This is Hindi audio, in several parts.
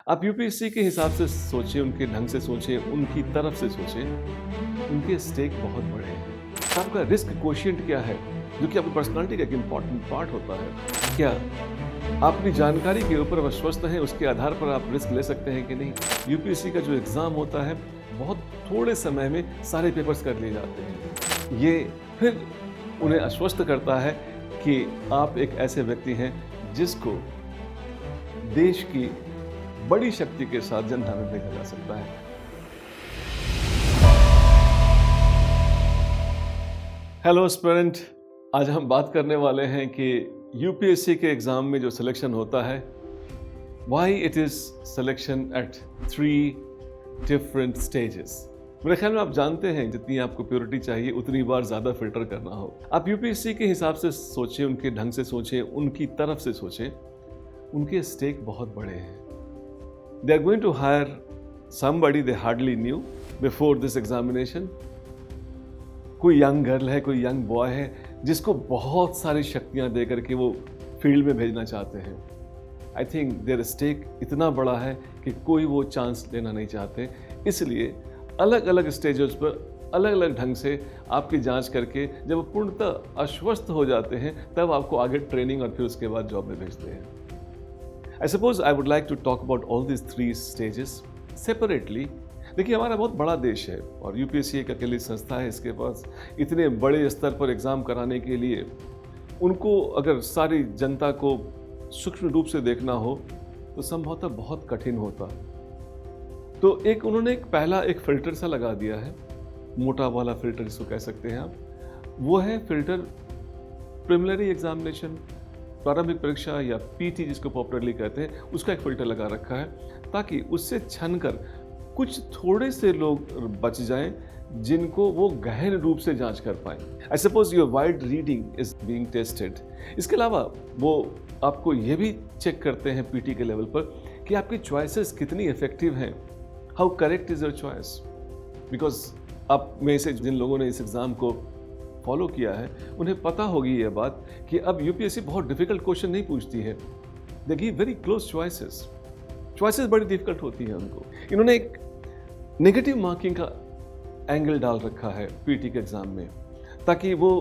आप यूपीएससी के हिसाब से सोचें, उनके ढंग से सोचें, उनकी तरफ से सोचें, उनके स्टेक बहुत बड़े हैं। तो आपका रिस्क कोशिएंट क्या है, जो कि आपकी पर्सनालिटी का एक इम्पॉर्टेंट पार्ट होता है। क्या आप अपनी जानकारी के ऊपर विश्वस्त हैं, उसके आधार पर आप रिस्क ले सकते हैं कि नहीं। यूपीएससी का जो एग्ज़ाम होता है, बहुत थोड़े समय में सारे पेपर्स कर लिए जाते हैं। ये फिर उन्हें आश्वस्त करता है कि आप एक ऐसे व्यक्ति हैं जिसको देश की बड़ी शक्ति के साथ जनता में देखा जा सकता है। हेलो एस्पिरेंट, आज हम बात करने वाले हैं कि यूपीएससी के एग्जाम में जो सिलेक्शन होता है, why it is selection at 3 different stages. मेरे ख्याल में आप जानते हैं, जितनी आपको प्योरिटी चाहिए उतनी बार ज़्यादा फिल्टर करना हो। आप यूपीएससी के हिसाब से सोचें, उनके ढंग से सोचें, उनकी तरफ से सोचें, उनके स्टेक बहुत बड़े हैं। They are going to hire somebody they hardly knew before this examination. कोई यंग गर्ल है, कोई यंग बॉय है जिसको बहुत सारी शक्तियां दे करके वो फील्ड में भेजना चाहते हैं। आई थिंक देयर स्टेक इतना बड़ा है कि कोई वो चांस लेना नहीं चाहते, इसलिए अलग अलग स्टेजेस पर अलग अलग ढंग से आपकी जांच करके जब वो पूर्णतः आश्वस्त हो जाते हैं, तब आपको आगे ट्रेनिंग और फिर उसके बाद जॉब में भेजते हैं। I suppose I would like to talk about all these 3 stages separately. देखिए, हमारा बहुत बड़ा देश है और यूपीएससी एक अकेली संस्था है। इसके पास इतने बड़े स्तर पर एग्ज़ाम कराने के लिए उनको अगर सारी जनता को सूक्ष्म रूप से देखना हो तो संभवतः बहुत कठिन होता। तो उन्होंने पहला एक फ़िल्टर सा लगा दिया है, मोटा वाला फ़िल्टर जिसको कह सकते हैं आप। वो है फ़िल्टर प्रिलिमिनरी एग्जामिनेशन, प्रारंभिक परीक्षा या पीटी जिसको पॉपुलरली कहते हैं, उसका एक फिल्टर लगा रखा है ताकि उससे छनकर कुछ थोड़े से लोग बच जाएं जिनको वो गहन रूप से जांच कर पाएं। I suppose your wide reading is being tested. इसके अलावा वो आपको ये भी चेक करते हैं पीटी के लेवल पर कि आपकी चॉइसेस कितनी इफेक्टिव हैं, how correct is your choice. Because आप में से जिन लोगों ने इस एग्ज़ाम को फॉलो किया है, उन्हें पता होगी ये बात कि अब यूपीएससी बहुत डिफिकल्ट क्वेश्चन नहीं पूछती है। They give very close choices बड़ी डिफिकल्ट होती है उनको। इन्होंने एक नेगेटिव मार्किंग का एंगल डाल रखा है पीटी के एग्जाम में, ताकि वो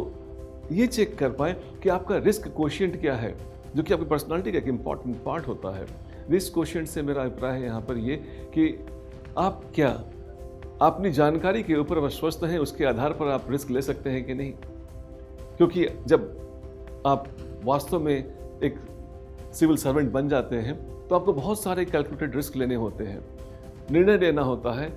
ये चेक कर पाए कि आपका रिस्क कोशिएंट क्या है, जो कि आपकी पर्सनालिटी का एक इम्पॉर्टेंट पार्ट होता है। रिस्क कोशिएंट से मेरा अभिप्राय है यहाँ पर ये कि आप क्या अपनी जानकारी के ऊपर विश्वस्त हैं, उसके आधार पर आप रिस्क ले सकते हैं कि नहीं। क्योंकि जब आप वास्तव में एक सिविल सर्वेंट बन जाते हैं तो आपको बहुत सारे कैलकुलेटेड रिस्क लेने होते हैं, निर्णय लेना होता है।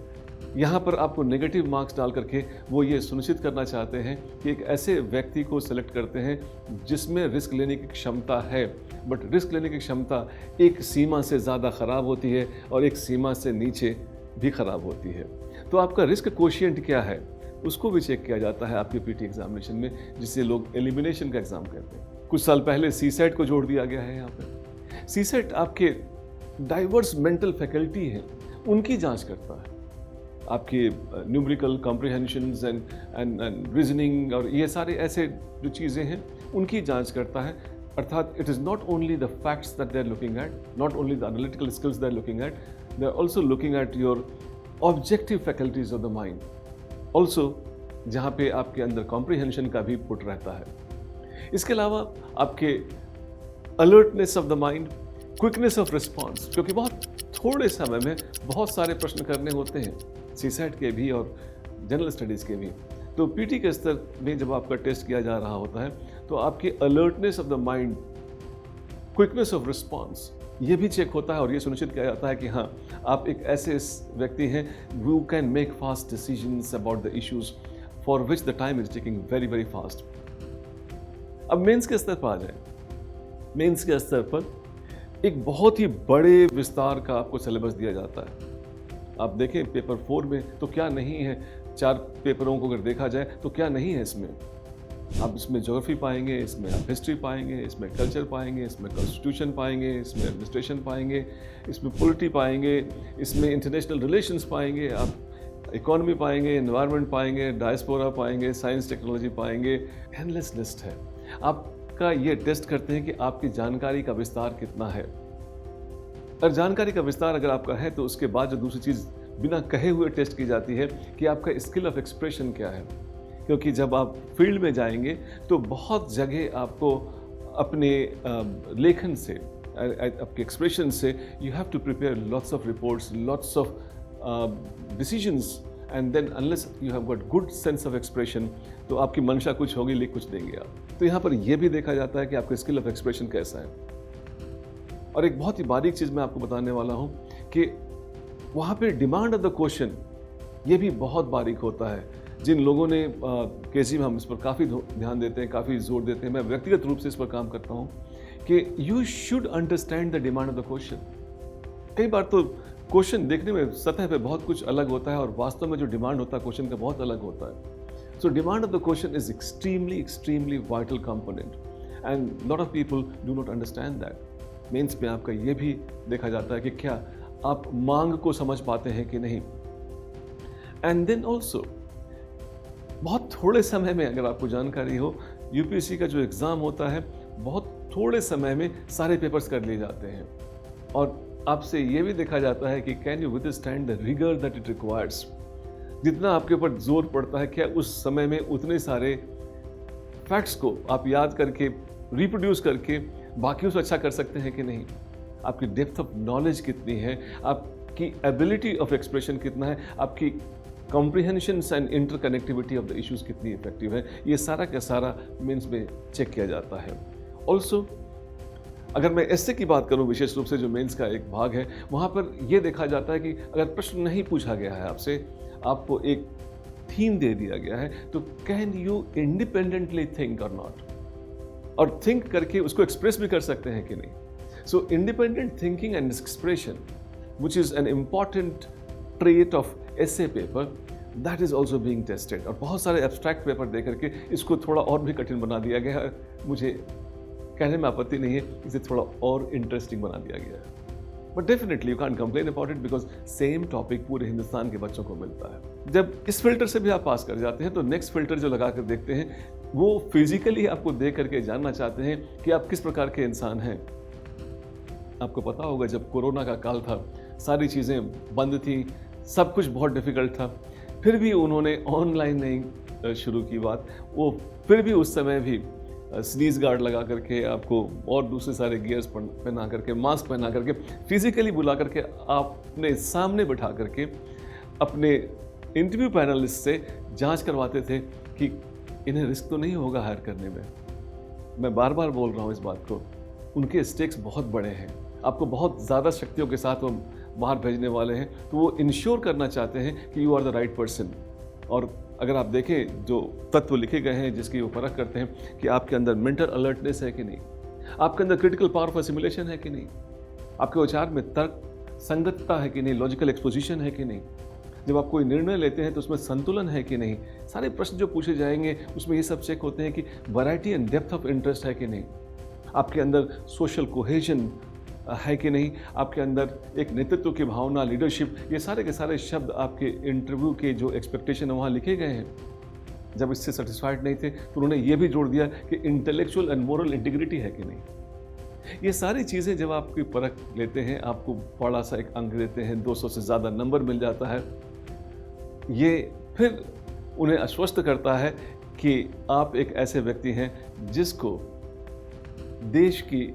यहाँ पर आपको नेगेटिव मार्क्स डाल करके वो ये सुनिश्चित करना चाहते हैं कि एक ऐसे व्यक्ति को सेलेक्ट करते हैं जिसमें रिस्क लेने की क्षमता है। बट रिस्क लेने की क्षमता एक सीमा से ज़्यादा ख़राब होती है और एक सीमा से नीचे भी ख़राब होती है। तो आपका रिस्क कोशिएंट क्या है, उसको भी चेक किया जाता है आपके पीटी एग्जामिनेशन में, जिसे लोग एलिमिनेशन का एग्ज़ाम कहते हैं। कुछ साल पहले सीसेट को जोड़ दिया गया है यहाँ पे। सीसेट आपके डाइवर्स मेंटल फैकल्टी हैं, उनकी जांच करता है। आपके न्यूमेरिकल कॉम्प्रिहेंशंस एंड रीजनिंग और ये सारे ऐसे जो चीज़ें हैं, उनकी जांच करता है। अर्थात it is not only the facts that they are looking at, not only the analytical skills they are looking at, they are also looking at your objective faculties of the mind, also जहाँ पे आपके अंदर कॉम्प्रिहेंशन का भी पुट रहता है। इसके अलावा आपके alertness of the mind, quickness of response, क्योंकि बहुत थोड़े समय में बहुत सारे प्रश्न करने होते हैं, सीसेट के भी और जनरल स्टडीज़ के भी। तो पीटी के स्तर में जब आपका टेस्ट किया जा रहा होता है तो आपकी alertness of the mind, quickness of response, ये भी चेक होता है और ये सुनिश्चित किया जाता है कि हाँ, आप एक ऐसे व्यक्ति हैं who can make fast decisions about the issues for which the time is taking very very fast। अब मेंस के स्तर पर आ जाए। मेंस के स्तर पर एक बहुत ही बड़े विस्तार का आपको सिलेबस दिया जाता है। आप देखें पेपर 4 में तो क्या नहीं है, 4 पेपरों को अगर देखा जाए तो क्या नहीं है इसमें। आप इसमें ज्योग्राफी पाएंगे, इसमें आप हिस्ट्री पाएंगे, इसमें कल्चर पाएंगे, इसमें कॉन्स्टिट्यूशन पाएंगे, इसमें एडमिनिस्ट्रेशन पाएंगे, इसमें पॉलिटी पाएंगे, इसमें इंटरनेशनल रिलेशंस पाएंगे, आप इकोनॉमी पाएंगे, एनवायरनमेंट पाएंगे, डायस्पोरा पाएंगे, साइंस टेक्नोलॉजी पाएंगे। एंडलेस लिस्ट है। आपका ये टेस्ट करते हैं कि आपकी जानकारी का विस्तार कितना है। और जानकारी का विस्तार अगर आपका है तो उसके बाद जो दूसरी चीज़ बिना कहे हुए टेस्ट की जाती है कि आपका स्किल ऑफ एक्सप्रेशन क्या है। क्योंकि जब आप फील्ड में जाएंगे तो बहुत जगह आपको अपने लेखन से, आपके एक्सप्रेशन से, you have to prepare lots of reports, lots of decisions, and then unless you have got good sense of expression तो आपकी मंशा कुछ होगी, लिख कुछ देंगे आप। तो यहाँ पर यह भी देखा जाता है कि आपका स्किल ऑफ एक्सप्रेशन कैसा है। और एक बहुत ही बारीक चीज़ मैं आपको बताने वाला हूँ कि वहाँ पे डिमांड ऑफ द क्वेश्चन ये भी बहुत बारीक होता है। जिन लोगों ने केजी में हम इस पर काफ़ी ध्यान देते हैं, काफ़ी जोर देते हैं, मैं व्यक्तिगत रूप से इस पर काम करता हूँ कि you should understand the demand of the question. कई बार तो क्वेश्चन देखने में सतह पे बहुत कुछ अलग होता है और वास्तव में जो डिमांड होता है क्वेश्चन का बहुत अलग होता है। So demand of the question is extremely vital component and lot of people do not understand that. Mains में आपका ये भी देखा जाता है कि क्या आप मांग को समझ पाते हैं कि नहीं। एंड देन ऑल्सो बहुत थोड़े समय में, अगर आपको जानकारी हो, यूपीएससी का जो एग्ज़ाम होता है बहुत थोड़े समय में सारे पेपर्स कर लिए जाते हैं और आपसे ये भी देखा जाता है कि can you withstand the rigour that it requires. जितना आपके ऊपर जोर पड़ता है, क्या उस समय में उतने सारे फैक्ट्स को आप याद करके, रिप्रोड्यूस करके बाकियों से अच्छा कर सकते हैं कि नहीं। आपकी डेप्थ ऑफ नॉलेज कितनी है, आपकी एबिलिटी ऑफ एक्सप्रेशन कितना है, आपकी comprehensions and interconnectivity of the issues कितनी इफेक्टिव है, ये सारा का सारा मेंस में चेक किया जाता है। ऑल्सो अगर मैं एस्से की बात करूं, विशेष रूप से जो मेंस का एक भाग है, वहाँ पर यह देखा जाता है कि अगर प्रश्न नहीं पूछा गया है आपसे, आपको एक थीम दे दिया गया है, तो कैन यू इंडिपेंडेंटली थिंक और नॉट, और थिंक करके उसको एक्सप्रेस भी कर सकते हैं कि नहीं। सो independent thinking and expression which is an important trait of essay paper, that is also being tested. और बहुत सारे एब्स्ट्रैक्ट पेपर दे करके इसको थोड़ा और भी कठिन बना दिया गया है। मुझे कहने में आपत्ति नहीं है, इसे थोड़ा और इंटरेस्टिंग बना दिया गया है। But definitely you can't complain about it because same topic पूरे हिंदुस्तान के बच्चों को मिलता है। जब इस फिल्टर से भी आप पास कर जाते हैं तो नेक्स्ट फिल्टर जो लगा कर देखते हैं, वो फिजिकली आपको देख करके जानना चाहते हैं कि आप किस प्रकार के इंसान हैं। आपको पता होगा जब कोरोना का काल था, सारी चीज़ें बंद थी, सब कुछ बहुत डिफिकल्ट था, फिर भी उन्होंने ऑनलाइन नहीं शुरू की बात। वो फिर भी उस समय भी स्नीज गार्ड लगा करके आपको और दूसरे सारे गियर्स पहना करके, मास्क पहना करके, फिजिकली बुला करके आपने सामने बिठा करके अपने इंटरव्यू पैनलिस्ट से जांच करवाते थे कि इन्हें रिस्क तो नहीं होगा हायर करने में। मैं बार बार बोल रहा हूँ इस बात को, उनके स्टेक्स बहुत बड़े हैं, आपको बहुत ज़्यादा शक्तियों के साथ वो बाहर भेजने वाले हैं, तो वो इंश्योर करना चाहते हैं कि you are the right person. और अगर आप देखें जो तत्व लिखे गए हैं जिसकी वो परख करते हैं कि आपके अंदर मेंटल अलर्टनेस है कि नहीं, आपके अंदर क्रिटिकल पावर ऑफ असिमुलेशन है कि नहीं, आपके विचार में तर्क संगतता है कि नहीं, लॉजिकल एक्सपोजिशन है कि नहीं, जब आप कोई निर्णय लेते हैं तो उसमें संतुलन है कि नहीं। सारे प्रश्न जो पूछे जाएंगे उसमें ये सब चेक होते हैं कि variety and depth of interest है कि नहीं, आपके अंदर सोशल कोहेजन है कि नहीं, आपके अंदर एक नेतृत्व की भावना, लीडरशिप, ये सारे के सारे शब्द आपके इंटरव्यू के जो एक्सपेक्टेशन है वहाँ लिखे गए हैं। जब इससे सेटिस्फाइड नहीं थे तो उन्होंने ये भी जोड़ दिया कि इंटेलेक्चुअल एंड मोरल इंटीग्रिटी है कि नहीं। ये सारी चीज़ें जब आपकी परख लेते हैं, आपको बड़ा सा एक अंक देते हैं, 200 से ज़्यादा नंबर मिल जाता है, ये फिर उन्हें आश्वस्त करता है कि आप एक ऐसे व्यक्ति हैं जिसको देश की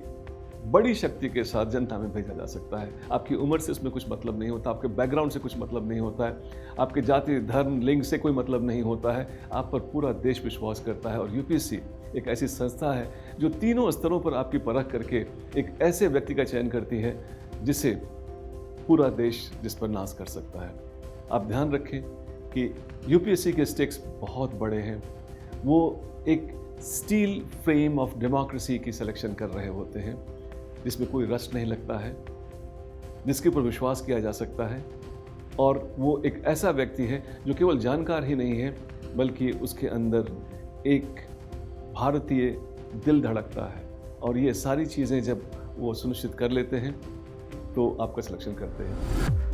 बड़ी शक्ति के साथ जनता में भेजा जा सकता है। आपकी उम्र से इसमें कुछ मतलब नहीं होता, आपके बैकग्राउंड से कुछ मतलब नहीं होता है, आपके जाति, धर्म, लिंग से कोई मतलब नहीं होता है, आप पर पूरा देश विश्वास करता है। और यूपीएससी एक ऐसी संस्था है जो तीनों स्तरों पर आपकी परख करके एक ऐसे व्यक्ति का चयन करती है जिसे पूरा देश जिस पर नाज कर सकता है। आप ध्यान रखें कि यूपीएससी के स्टेक्स बहुत बड़े हैं। वो एक स्टील फ्रेम ऑफ डेमोक्रेसी की सिलेक्शन कर रहे होते हैं जिसमें कोई रस नहीं लगता है, जिसके ऊपर विश्वास किया जा सकता है, और वो एक ऐसा व्यक्ति है जो केवल जानकार ही नहीं है बल्कि उसके अंदर एक भारतीय दिल धड़कता है। और ये सारी चीज़ें जब वो सुनिश्चित कर लेते हैं तो आपका सिलेक्शन करते हैं।